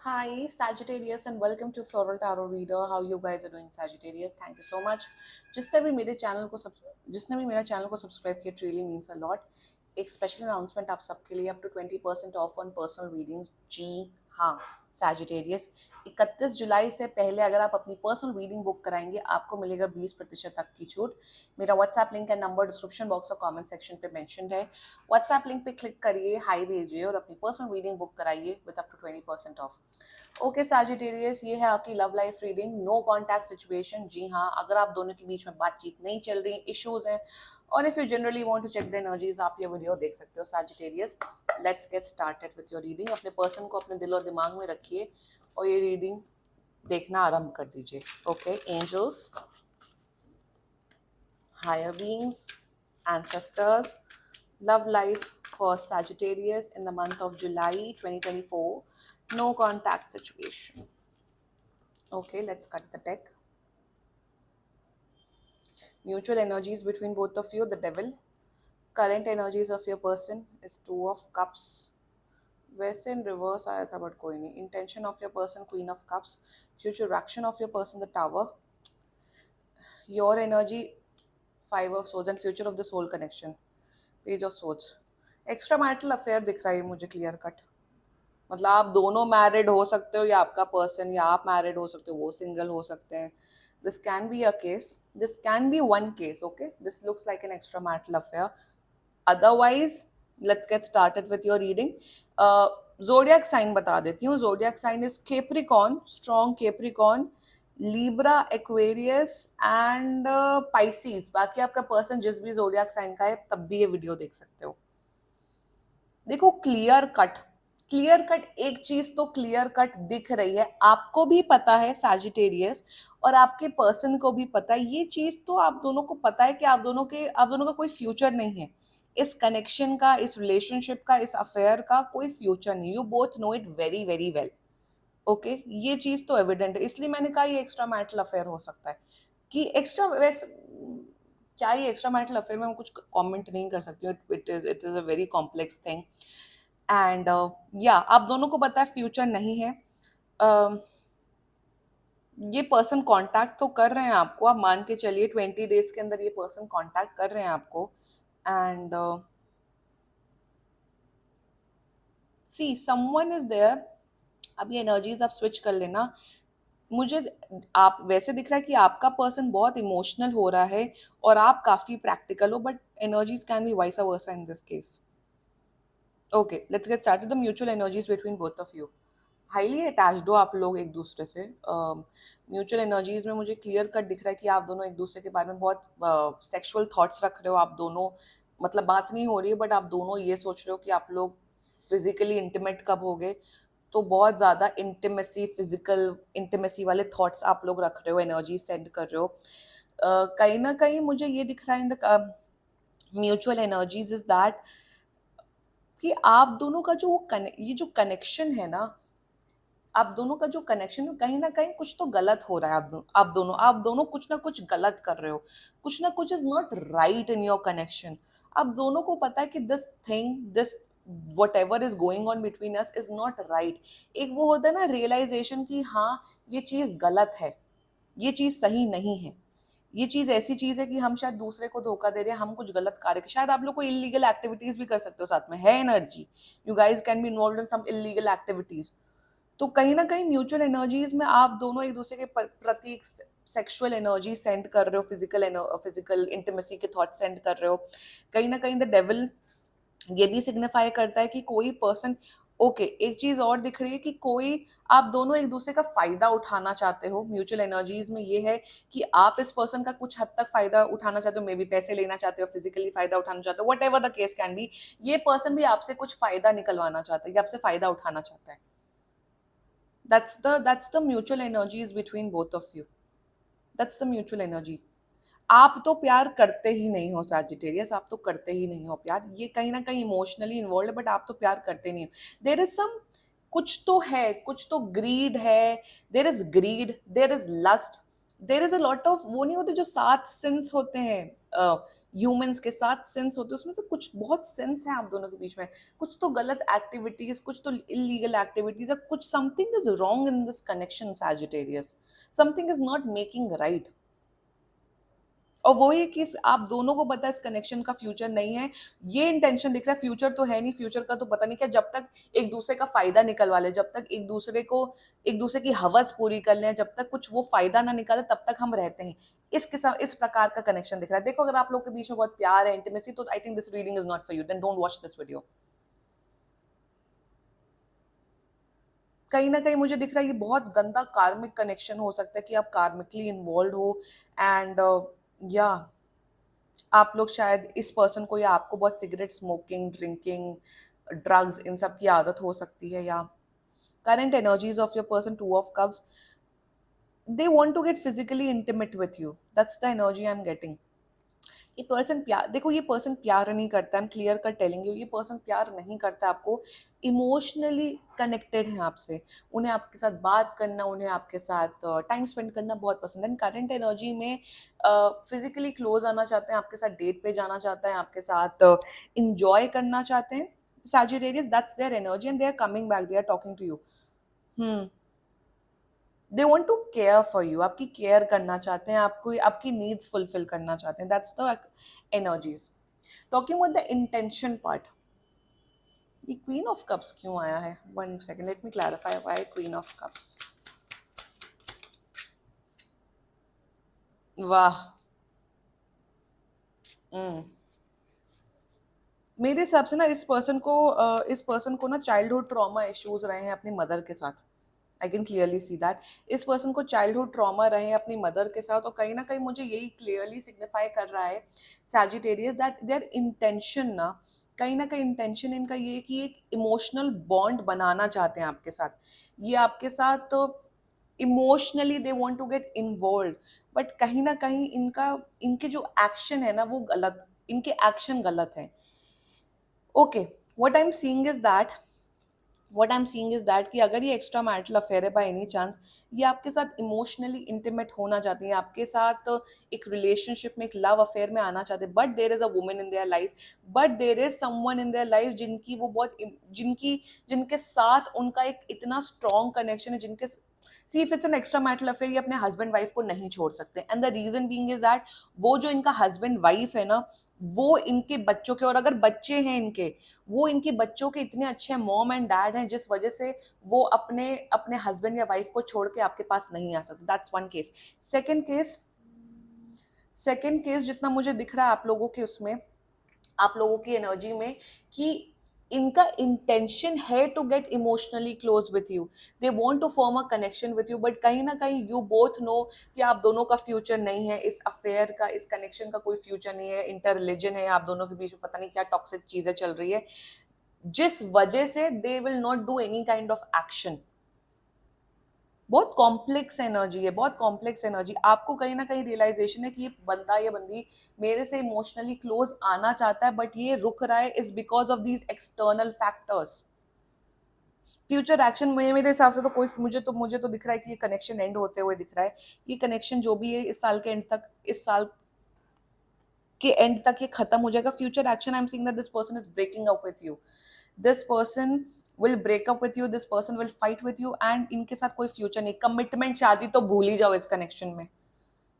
Hi, Sagittarius, and welcome to Floral Tarot Reader. How you guys are doing, Sagittarius? Thank you so much. जिसने भी मेरा channel को subscribe किया, it really means a lot. एक special announcement आप सबके लिए, up to 20% off on personal readings. जी हाँ, सैजिटेरियस, 31 जुलाई से पहले अगर आप अपनी पर्सनल रीडिंग बुक कराएंगे आपको मिलेगा 20% तक की छूट। मेरा WhatsApp link and number description box और कमेंट सेक्शन पे मेंशन्ड है। व्हाट्सएप लिंक पे क्लिक करिए, हाई भेजिए और अपनी पर्सनल रीडिंग बुक कराइए with up to 20% off. Okay Sagittarius, ये है आपकी love life reading. No contact situation. जी हाँ, अगर आप दोनों के बीच में बातचीत नहीं चल रही, इश्यूज हैं, और if you generally want to check the energies, आप ये वीडियो देख सकते हो। Sagittarius, let's get started with your reading. अपने पर्सन को अपने दिल और दिमाग में रखिए और ये रीडिंग देखना आरंभ कर दीजिए। Okay, angels, higher beings, ancestors, love life for Sagittarius in the month of July 2024. No contact situation. Okay, let's cut the deck. Mutual energies between both of you, the devil. Current energies of your person is 2 of cups. वैसे in reverse आया था but कोई नहीं. Intention of your person, Queen of cups. Future action of your person, the tower. Your energy, 5 of swords, and future of the soul connection, Page of swords. Extra marital affair दिख रहा है मुझे clear cut. मतलब आप दोनों married हो सकते हो, या आपका पर्सन, या आप मैरिड हो सकते हो, वो सिंगल हो सकते हैं। This can be a case, this can be one case. Okay, this looks like an extramarital affair. Otherwise let's get started with your reading. Zodiac sign बता देती हूँ। Zodiac sign is Capricorn, strong Capricorn, Libra, Aquarius and Pisces. बाकी आपका person जिस भी zodiac sign का है तब भी ये वीडियो देख सकते हो। देखो, क्लियर कट एक चीज तो क्लियर कट दिख रही है, आपको भी पता है सैजिटेरियस, और आपके पर्सन को भी पता है। ये चीज तो आप दोनों को पता है कि आप दोनों का कोई फ्यूचर नहीं है। इस कनेक्शन का, इस रिलेशनशिप का, इस अफेयर का कोई फ्यूचर नहीं। You both know it very very well. Okay, ये चीज तो एविडेंट है, इसलिए मैंने कहा ये एक्स्ट्रा मैरिटल अफेयर हो सकता है। कि एक्स्ट्रा वैसे क्या, ये एक्स्ट्रा मैरिटल अफेयर में मैं कुछ कमेंट नहीं कर सकती हूँ। It is a very complex thing. And या आप दोनों को पता है फ्यूचर नहीं है। ये पर्सन कांटेक्ट तो कर रहे हैं आपको, आप मान के चलिए 20 डेज के अंदर ये पर्सन कांटेक्ट कर रहे हैं आपको। And see someone is there. अब ये एनर्जीज आप स्विच कर लेना। मुझे आप वैसे दिख रहा है कि आपका पर्सन बहुत इमोशनल हो रहा है और आप काफी प्रैक्टिकल हो, but energies can be vice versa in this case. Okay, let's get started. The mutual energies between both of you, highly attached हो आप लोग एक दूसरे से। म्यूचुअल एनर्जीज में मुझे क्लियर कट दिख रहा है कि आप दोनों एक दूसरे के बारे में बहुत सेक्सुअल थॉट्स रख रहे हो। आप दोनों, मतलब बात नहीं हो रही है बट आप दोनों ये सोच रहे हो कि आप लोग फिजिकली इंटीमेट कब होगे। तो बहुत ज़्यादा इंटीमेसी, फिजिकल इंटीमेसी वाले थॉट्स आप लोग रख रहे हो, एनर्जी सेंड कर रहे हो। कहीं ना कहीं मुझे ये दिख रहा है in the mutual energies is that कि आप दोनों का जो ये जो कनेक्शन है ना, आप दोनों का जो कनेक्शन है, कहीं ना कहीं कुछ तो गलत हो रहा है। आप दोनों कुछ ना कुछ गलत कर रहे हो। कुछ ना कुछ is not right in your connection. आप दोनों को पता है कि this what ever is going on between us is not right. एक वो होता है ना रियलाइजेशन कि हाँ, ये चीज गलत है, ये चीज सही नहीं है। ये चीज ऐसी चीज है कि हम शायद दूसरे को धोखा दे रहे हैं, हम कुछ गलत कार्य, शायद आप लोग को इलीगल एक्टिविटीज भी कर सकते हो साथ में, है energy. You guys can be involve in some illegal activities. तो कहीं ना कहीं म्यूचुअल एनर्जीज में आप दोनों एक दूसरे के प्रति सेक्सुअल एनर्जी सेंड कर रहे हो, फिजिकल इंटीमेसी के थॉट सेंड कर रहे हो। कहीं ना कहीं द डेविल ये भी सिग्निफाई करता है कि कोई पर्सन, ओके, एक चीज और दिख रही है कि कोई, आप दोनों एक दूसरे का फायदा उठाना चाहते हो। म्यूचुअल एनर्जीज में ये है कि आप इस पर्सन का कुछ हद तक फायदा उठाना चाहते हो, मे बी पैसे लेना चाहते हो, फिजिकली फायदा उठाना चाहते हो, what ever the case can be. ये पर्सन भी आपसे कुछ फायदा निकलवाना चाहता है, आपसे फायदा उठाना चाहता है। that's the mutual energies between both of you. That's the mutual energy. आप तो प्यार करते ही नहीं हो सैजिटेरियस, आप तो करते ही नहीं हो प्यार। ये कहीं ना कहीं इमोशनली इन्वॉल्व है बट आप तो प्यार करते नहीं हो। देर इज सम, कुछ तो है, कुछ तो ग्रीड है। There is greed, there is lust, there is a lot of, वो नहीं होते जो 7 सेंस होते हैं ह्यूमंस के 7 सेंस होते हैं, उसमें से कुछ बहुत सेंस है आप दोनों के बीच में, कुछ तो गलत एक्टिविटीज, कुछ तो इलीगल एक्टिविटीज है, कुछ something is wrong in this connection Sagittarius, something is not making right. और वो ये कि आप दोनों को पता है इस कनेक्शन का फ्यूचर नहीं है, ये इंटेंशन दिख रहा है, फ्यूचर तो है नहीं, फ्यूचर का तो पता नहीं क्या, जब तक एक दूसरे का फायदा निकलवा ले, जब तक एक दूसरे को, एक दूसरे की हवस पूरी कर ले, जब तक कुछ वो फायदा ना निकाले तब तक हम रहते हैं। इस किस्म, इस प्रकार का कनेक्शन दिख रहा है। देखो अगर आप लोग के बीच में बहुत प्यार है, इंटीमेसी, तो I think this reading is not for you, then don't watch this video. कहीं ना कहीं मुझे दिख रहा है ये बहुत गंदा कार्मिक कनेक्शन हो सकता है कि आप कार्मिकली इन्वॉल्व हो, एंड या आप लोग शायद इस पर्सन को, या आपको बहुत सिगरेट स्मोकिंग, ड्रिंकिंग, ड्रग्स, इन सब की आदत हो सकती है। या current energies of your person, 2 of cups, they want to get physically intimate with you, that's the energy I'm getting। ये पर्सन प्यार, देखो ये पर्सन प्यार नहीं करता, I am clear cut telling you, ये पर्सन प्यार नहीं करता आपको, इमोशनली कनेक्टेड है आपसे, उन्हें आपके साथ बात करना, उन्हें आपके साथ टाइम स्पेंड करना बहुत पसंद है। करंट एनर्जी में फिजिकली क्लोज आना चाहते हैं, आपके साथ डेट पे जाना चाहते हैं, आपके साथ इंजॉय करना चाहते हैं। Sagittarius, that's their energy and they are coming back, they are talking to you। They want to care for you, आपकी केयर करना चाहते हैं, आपको आपकी नीड्स फुलफिल करना चाहते हैं, that's the energies. Talking with the intention part, ये क्वीन ऑफ कप्स क्यों आया है? 1 second, let me clarify why queen of cups. वाह। मेरे हिसाब से ना इस पर्सन को ना चाइल्डहुड ट्रॉमा इश्यूज रहे हैं अपनी मदर के साथ। I can clearly see that इस पर्सन को चाइल्डहुड ट्रॉमा रहे हैं अपनी मदर के साथ, और कहीं ना कहीं मुझे यही क्लियरली सिग्निफाई कर रहा है सैजिटेरियस, दैट देयर इंटेंशन ना कहीं इंटेंशन इनका ये है कि एक इमोशनल बॉन्ड बनाना चाहते हैं आपके साथ, ये आपके साथ तो emotionally they want to get involve, but कहीं ना कहीं इनके जो एक्शन है ना वो गलत, इनके एक्शन गलत है। Okay, what I am seeing is that कि अगर ये एक्स्ट्रा मैरिटल अफेयर है बाय एनी चांस, ये आपके साथ इमोशनली इंटीमेट होना चाहती हैं, आपके साथ एक रिलेशनशिप में, एक लव अफेयर में आना चाहते हैं, but there is a woman in their life, but there is someone in their life जिनकी वो बहुत, जिनके साथ उनका एक इतना स्ट्रॉन्ग कनेक्शन है, जिनके see if it's an extramarital affair, ये अपने हस्बैंड वाइफ को नहीं छोड़ सकते, and the reason being is that वो जो इनका हस्बैंड वाइफ है ना, वो इनके बच्चों के, और अगर बच्चे हैं इनके, वो इनके बच्चों के इतने अच्छे मॉम एंड डैड हैं जिस वजह से वो अपने अपने हस्बैंड या वाइफ को छोड़ के आपके पास नहीं आ सकते। That's one case. Second case, जितना मुझे दिख रहा है आप लोगों के उसमें, आप लोगों की एनर्जी में, कि इनका इंटेंशन है to get emotionally close with you, they want to form a connection with you, but कहीं ना कहीं यू बोथ नो कि आप दोनों का फ्यूचर नहीं है, इस अफेयर का, इस कनेक्शन का कोई फ्यूचर नहीं है, इंटर रिलीजन है आप दोनों के बीच में, पता नहीं क्या टॉक्सिक चीजें चल रही है, जिस वजह से they will not do any kind of action. बहुत कॉम्प्लेक्स एनर्जी है, बहुत कॉम्प्लेक्स एनर्जी। आपको कहीं ना कहीं रियलाइजेशन है कि ये बंदा या बंदी मेरे से इमोशनली क्लोज आना चाहता है, बट ये रुक रहा है is because of these external factors. Future action में मेरे हिसाब से तो कोई, मुझे तो दिख रहा है कि ये कनेक्शन एंड होते हुए दिख रहा है। ये कनेक्शन जो भी है इस साल के एंड तक, इस साल के एंड तक ये खत्म हो जाएगा। Future action, I am seeing that this person is breaking up with you, this person will break up with you, this person will fight with you, and इनके साथ कोई फ्यूचर नहीं। कमिटमेंट, शादी तो भूल ही जाओ, इस कनेक्शन में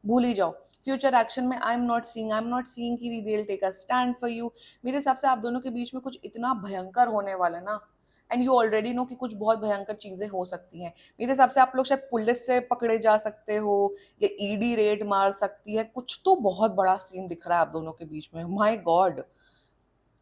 भूल ही जाओ। फ्यूचर एक्शन में आई एम नॉट सीइंग कि they will take a stand for you. मेरे हिसाब से आप दोनों के बीच में कुछ इतना भयंकर होने वाला है ना, एंड यू ऑलरेडी नो कि कुछ बहुत भयंकर चीजें हो सकती हैं। मेरे हिसाब से आप लोग शायद पुलिस से पकड़े जा सकते हो, या ईडी रेड मार सकती है, कुछ तो बहुत बड़ा सीन दिख रहा है आप दोनों के बीच में। माय गॉड,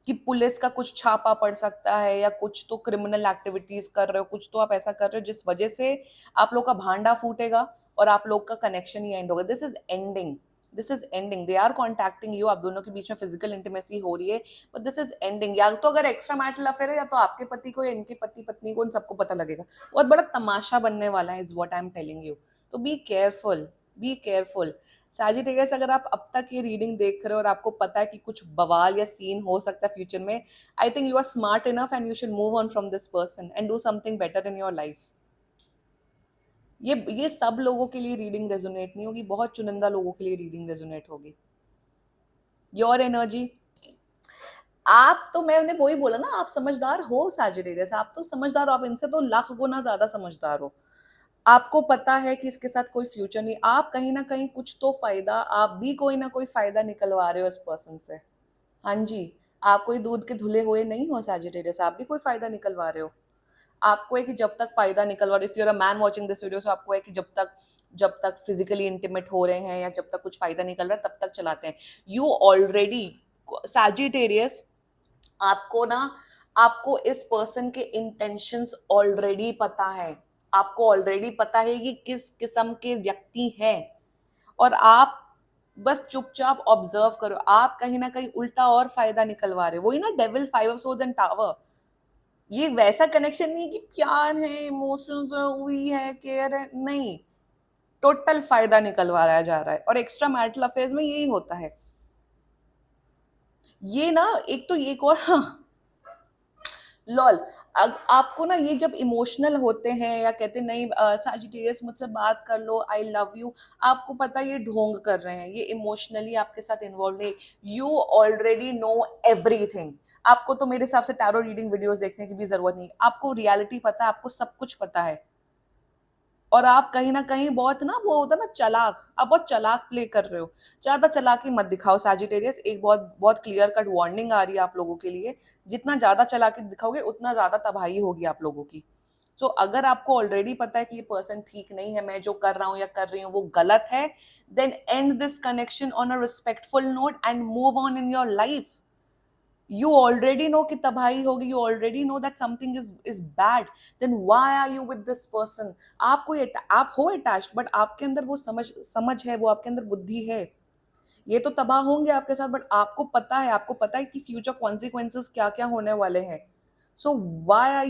कि पुलिस का कुछ छापा पड़ सकता है, या कुछ तो क्रिमिनल एक्टिविटीज कर रहे हो, कुछ तो आप ऐसा कर रहे हो जिस वजह से आप लोग का भांडा फूटेगा और आप लोग का कनेक्शन ही एंड होगा। This is ending, this is ending. They are contacting you, आप दोनों के बीच में फिजिकल इंटीमेसी हो रही है, बट दिस इज एंडिंग। या तो अगर एक्स्ट्रा मैरिटल अफेयर है, या तो आपके पति को या इनके पति पत्नी को, उन सबको पता लगेगा। बहुत बड़ा तमाशा बनने वाला है, is what I am telling you. तो be careful, be careful. Sagittarius, अगर आप अब तक ये रीडिंग देख रहे हो और आपको पता है कि कुछ बवाल या सीन हो सकता है फ्यूचर में, I think you are smart enough and you should move on from this person and do something better in your life. ये सब लोगों के लिए रीडिंग रेजोनेट नहीं होगी, बहुत चुनिंदा लोगों के लिए रीडिंग रेजोनेट होगी। योर एनर्जी, आप तो, मैंने वही बोला ना, आप समझदार हो सैजिटेरियस, आप तो समझदार हो, आप इनसे तो लाख गुना ज्यादा समझदार हो। आपको पता है कि इसके साथ कोई फ्यूचर नहीं, आप कहीं ना कहीं कुछ तो फायदा, आप भी कोई ना कोई फायदा निकलवा रहे हो इस पर्सन से। हाँ जी, आप कोई दूध के धुले हुए नहीं हो सैजिटेरियस, आप भी कोई फायदा निकलवा रहे हो। आपको है कि जब तक फायदा निकलवा रहे, if you are a man watching this video, so आपको है कि जब तक फिजिकली इंटीमेट हो रहे हैं या जब तक कुछ फायदा निकल रहा है तब तक चलाते हैं। यू ऑलरेडी सैजिटेरियस, आपको ना, आपको इस पर्सन के इंटेंशंस ऑलरेडी पता है, आपको ऑलरेडी पता है कि किस किस्म के व्यक्ति हैं, और आप बस चुपचाप ऑब्जर्व करो। आप कहीं ना कहीं उल्टा और फायदा निकलवा रहे हो, वही ना devil, five of swords and tower. ये वैसा कनेक्शन नहीं है कि प्यार है, इमोशंस है, हुई है, केयर है, नहीं, टोटल फायदा निकलवाया जा रहा है। और एक्स्ट्रा मैरिटल अफेयर्स में यही होता है। ये ना, एक तो एक और, हाँ, लॉल, आपको ना ये जब इमोशनल होते हैं या कहते नहीं सैजिटेरियस मुझसे बात कर लो, आई लव यू, आपको पता ये ढोंग कर रहे हैं, ये इमोशनली आपके साथ इन्वॉल्व है। You already know everything. आपको तो मेरे हिसाब से टैरो रीडिंग वीडियोस देखने की भी जरूरत नहीं, आपको रियलिटी पता है, आपको सब कुछ पता है। और आप कहीं ना कहीं बहुत ना, वो होता है ना चालाक, आप बहुत चालाक प्ले कर रहे हो। ज्यादा चालाकी मत दिखाओ सैजिटेरियस, एक बहुत बहुत क्लियर कट वार्निंग आ रही है आप लोगों के लिए। जितना ज्यादा चालाकी दिखाओगे उतना ज्यादा तबाही होगी आप लोगों की। सो अगर आपको ऑलरेडी पता है कि ये पर्सन ठीक नहीं है, मैं जो कर रहा हूँ या कर रही हूँ वो गलत है, then and this connection on a respectful note and move on in your life. You already know कि तबाही होगी, you already know that something is bad, then why are you with this person? आप हो attached, but आपके अंदर वो समझ है, वो आपके अंदर बुद्धि है। ये तो तबाह होंगे आपके साथ, बट आपको पता है कि फ्यूचर कॉन्सिक्वेंसेस क्या क्या होने वाले हैं। सो why are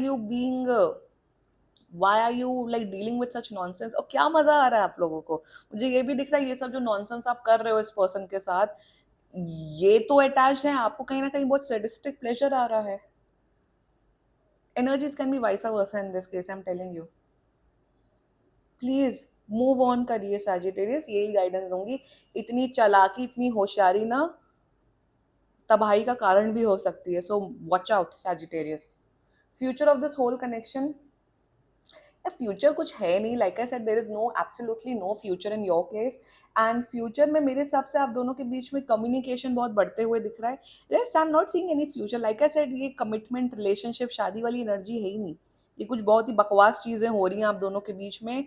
you like dealing with such nonsense? और क्या मजा आ रहा है आप लोगों को? मुझे ये भी दिख रहा है, ये सब जो नॉनसेंस आप कर रहे हो इस पर्सन के साथ, ये तो अटैच्ड है, आपको कहीं ना कहीं बहुत सैडिस्टिक प्लेजर आ रहा है। Energies can be vice versa in this case, I am telling you. Please move on करिए सैजिटेरियस, यही गाइडेंस दूंगी। इतनी चालाकी, इतनी होशियारी ना तबाही का कारण भी हो सकती है। So watch out Sagittarius. Future of this whole connection, future कुछ है नहीं, like I said there is no, absolutely no future in your case. And future में मेरे हिसाब से आप दोनों के बीच में कम्युनिकेशन बहुत बढ़ते हुए दिख रहा है। Rest I am not seeing any future, like I said ये कमिटमेंट, रिलेशनशिप, शादी वाली एनर्जी है ही नहीं। ये कुछ बहुत ही बकवास चीजें हो रही हैं आप दोनों के बीच में।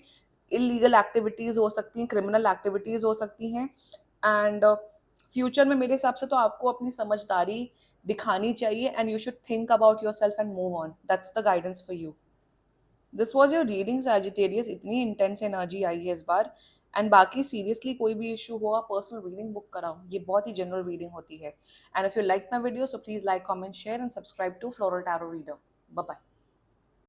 इलीगल एक्टिविटीज हो सकती हैं, क्रिमिनल एक्टिविटीज हो सकती हैं। एंड फ्यूचर में मेरे हिसाब से तो आपको अपनी समझदारी दिखानी चाहिए, and you should think about your self and move on. That's the guidance for you. This was your reading Sagittarius. इतनी इंटेंस एनर्जी आई है इस बार। एंड बाकी सीरियसली कोई भी इशू हो, आप पर्सनल रीडिंग बुक कराओ, ये बहुत ही जनरल रीडिंग होती है। And if you like my video, so please like, comment, share and subscribe to Floral Tarot Reader. Bye bye.